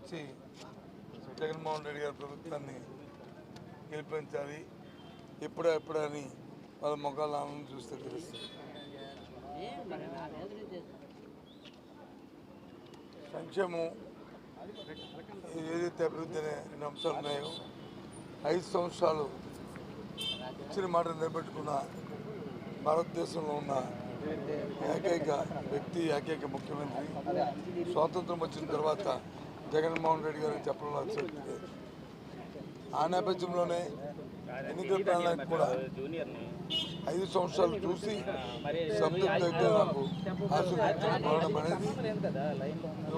వచ్చి జగన్మోహన్ రెడ్డి గారి ప్రభుత్వాన్ని గెలిపించాలి ఎప్పుడని వాళ్ళ మొక్కలు ఆనందం చూస్తే తెలుస్తుంది. సంక్షేమం ఏదైతే అభివృద్ధి అనే 2 అంశాలు ఉన్నాయో 5 సంవత్సరాలు ఇచ్చిన మాట నిలబెట్టుకున్న భారతదేశంలో ఉన్న ఏకైక వ్యక్తి, ఏకైక ముఖ్యమంత్రి. స్వాతంత్రం వచ్చిన తర్వాత జగన్మోహన్ రెడ్డి గారు చెప్పడంలో అతిశక్తి లేదు. ఆ నేపథ్యంలోనే ఎన్నికల ప్రణాళిక కూడా 5 సంవత్సరాలు చూసి సంతృప్తి అయితే నాకు ఆశీర్వదించడం అనేది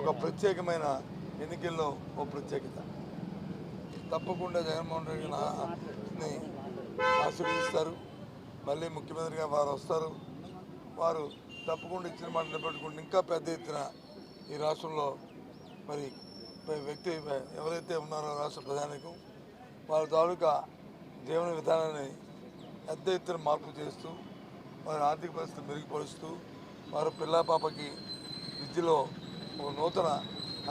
ఒక ప్రత్యేకమైన ఎన్నికల్లో ఒక ప్రత్యేకత. తప్పకుండా జగన్మోహన్ రెడ్డిని ఆశీర్వదిస్తారు. మళ్ళీ ముఖ్యమంత్రిగా వారు వస్తారు. వారు తప్పకుండా ఇచ్చిన మాట నిలబెట్టుకుంటే ఇంకా పెద్ద ఎత్తున ఈ రాష్ట్రంలో మరి వ్యక్తి ఎవరైతే ఉన్నారో రాష్ట్ర ప్రధానికం వారి తాలూకా జీవన విధానాన్ని పెద్ద ఎత్తున మార్పు చేస్తూ వారి ఆర్థిక పరిస్థితి మెరుగుపరుస్తూ వారి పిల్లాపాపకి విద్యలో ఒక నూతన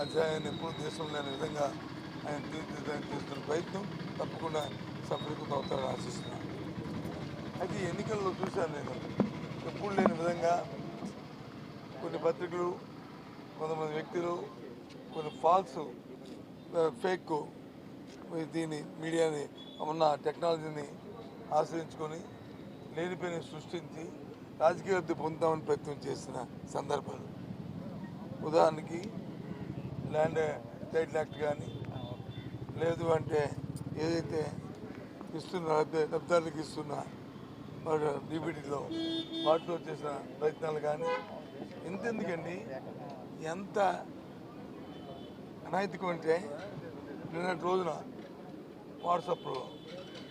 అధ్యాయాన్ని ఎప్పుడు దేశంలో లేని విధంగా ఆయన తీర్చిదిద్దడానికి చేస్తున్న ప్రయత్నం తప్పకుండా సఫలీకృతం అవుతారని ఆశిస్తున్నాను. అయితే ఈ ఎన్నికల్లో చూశాను నేను ఎప్పుడు లేని విధంగా కొన్ని పత్రికలు, కొంతమంది వ్యక్తులు కొన్ని ఫాల్స్ ఫేక్ దీన్ని మీడియాని ఉన్న టెక్నాలజీని ఆశ్రయించుకొని లేనిపోయిన సృష్టించి రాజకీయ లబ్ధి పొందుతామని ప్రయత్నం చేసిన సందర్భాలు. ఉదాహరణకి ల్యాండ్ టైటిల్ యాక్ట్ కానీ లేదు అంటే ఏదైతే ఇస్తున్న లబ్ధాలకు ఇస్తున్న డీబీటీలో వాటిలో చేసిన ప్రయత్నాలు కానీ ఎంతెందుకండి ఎంత అనైతికం అంటే నిన్నటి రోజున వాట్సాప్లో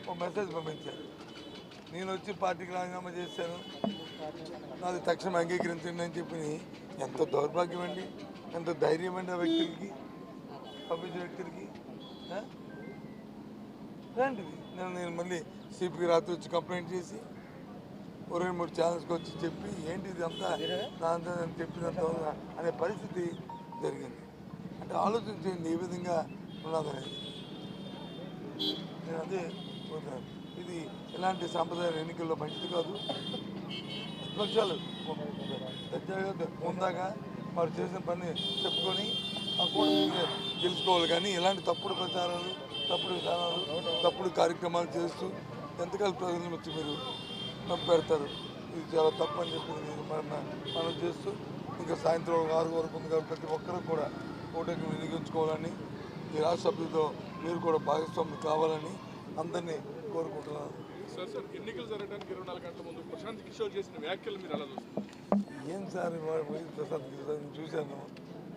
ఒక మెసేజ్ పంపించారు. నేను వచ్చి పార్టీకి రాజీనామా చేశాను, నాది తక్షణం అంగీకరించండి అని చెప్పి. ఎంత దౌర్భాగ్యం అండి, ఎంత ధైర్యం అండి ఆ వ్యక్తులకి, పంపించిన వ్యక్తులకి. ఇలాంటిది నేను మళ్ళీ సిపికి రాత్రి వచ్చి కంప్లైంట్ చేసి 23 ఛానల్స్కి వచ్చి చెప్పి ఏంటి ఇది అంతా నా అంతా చెప్పినంత అనే పరిస్థితి జరిగింది. అంటే ఆలోచించండి ఏ విధంగా ఉన్నదనేది. నేను అదే ఇది ఇలాంటి సాంప్రదాయ ఎన్నికల్లో మంచిది కాదు. ప్రతిపక్షాలు ముందాగా వారు చేసిన పని చెప్పుకొని ఆ కూడా గెలుచుకోవాలి. కానీ ఇలాంటి తప్పుడు ప్రచారాలు, తప్పుడు విధానాలు, తప్పుడు కార్యక్రమాలు చేస్తూ ఎంతకాలం ప్రజలను వచ్చి మీరు పెడతారు. ఇది చాలా తప్పని చెప్పి మనం చేస్తూ ఇంకా సాయంత్రం 6 వరకు ఉంది కాబట్టి ప్రతి ఒక్కరూ కూడా ఓటుకు వినియోగించుకోవాలని, ఈ రాష్ట్ర సభ్యులతో మీరు కూడా భాగస్వామ్యం కావాలని అందరినీ కోరుకుంటున్నాను. ఎన్నికలు జరగడానికి 24 గంటల ముందు ప్రశాంత్ కిషోర్ చేసిన వ్యాఖ్యలు మీరు ఎలా చూస్తారు? ఏం సార్ ప్రశాంత్ కిషోర్ చూశాను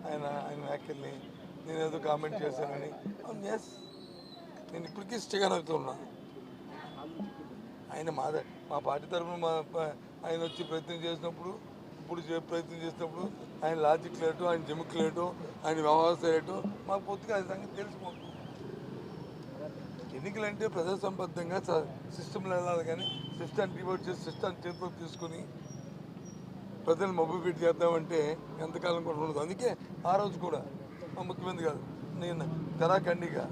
ఆయన వ్యాఖ్యల్ని, నేను ఏదో కామెంట్ చేశానని. ఎస్, నేను ఇప్పటికీ స్టిగన్ అవుతున్నా. ఆయన మా పార్టీ తరఫున ఆయన వచ్చి ప్రయత్నం చేసినప్పుడు, ఇప్పుడు ప్రయత్నం చేసినప్పుడు ఆయన లాజిక్ లేటో, ఆయన జిమ్కి లేటో, ఆయన వ్యవహారం లేటో మాకు పూర్తిగా అది సంగతి తెలిసిపోతుంది. ఎన్నికలంటే ప్రజాసంబద్ధంగా సిస్టంలో వెళ్ళాలి. కానీ సిస్టాన్ని డివైడ్ చేసి సిస్టాన్ని చేతిలోకి తీసుకుని ప్రజలను మొబైల్ చేద్దామంటే ఎంతకాలం కూడా ఉండదు. అందుకే ఆ రోజు కూడా మా ముఖ్యమంత్రి గారు నేను కరాఖండిగా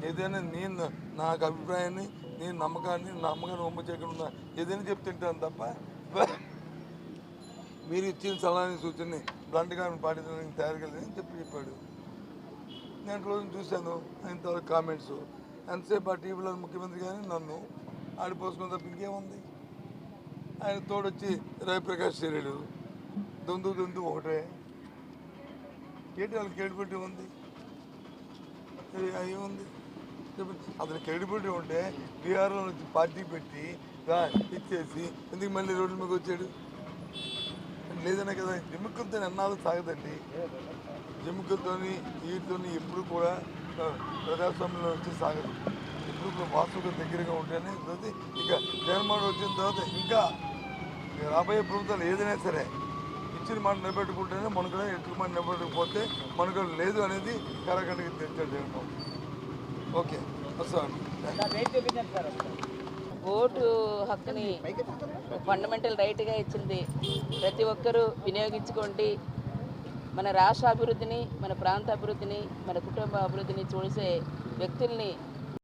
ఏదైనా నేను నాకు అభిప్రాయాన్ని, నేను నమ్మకాన్ని, నా నమ్మకాన్ని వంప చేయకుండా ఏదైనా చెప్తుంటాను తప్ప మీరు ఇచ్చిన సలహాని సూచనని బ్లంట్గా పాటించడానికి తయారు కలిగిందని చెప్పాడు. నేను రోజు చూశాను ఆయన కామెంట్స్. ఎంతసేపు ఆ టీవీలో ముఖ్యమంత్రి కానీ నన్ను ఆడిపోసుకుని తప్ప ఇంకేముంది. ఆయన తోడొచ్చి రవిప్రకాష్ చర్యలు దొందు ఒకటే. ఏంటి వాళ్ళకి క్రెడిబిలిటీ ఉంది, ఏముంది అతని క్రెడిబిలిటీ ఉంటే బీహార్లో నుంచి పార్టీ పెట్టి ఇచ్చేసి ఎందుకు మళ్ళీ రోడ్ల మీద వచ్చాడు? లేదనే కదా. ఎముకలతో ఎన్నాళ్ళు సాగదండి. ఎముకలతో వీటితో ఎప్పుడు కూడా ప్రజాస్వామ్యంలో వచ్చి సాగదు. ఎప్పుడు వాస్తువుకు దగ్గరగా ఉంటేనే ఇక జగన్మోహన్ వచ్చిన తర్వాత ఇంకా రాబోయే ప్రభుత్వాలు ఏదైనా సరే ఇచ్చిన మాట నిలబెట్టుకుంటేనే మనకు ఎట్లు మాట నిలబెట్టకపోతే మనకు లేదు అనేది కరాఖండిగా తెచ్చాడు జగన్మోహన్. ఓకే, వస్తాను. ఓటు హక్కుని ఫండమెంటల్ రైట్గా ఇచ్చింది. ప్రతి ఒక్కరూ వినియోగించుకోండి. మన రాష్ట్ర అభివృద్ధిని, మన ప్రాంత అభివృద్ధిని, మన కుటుంబ అభివృద్ధిని చూసే వ్యక్తుల్ని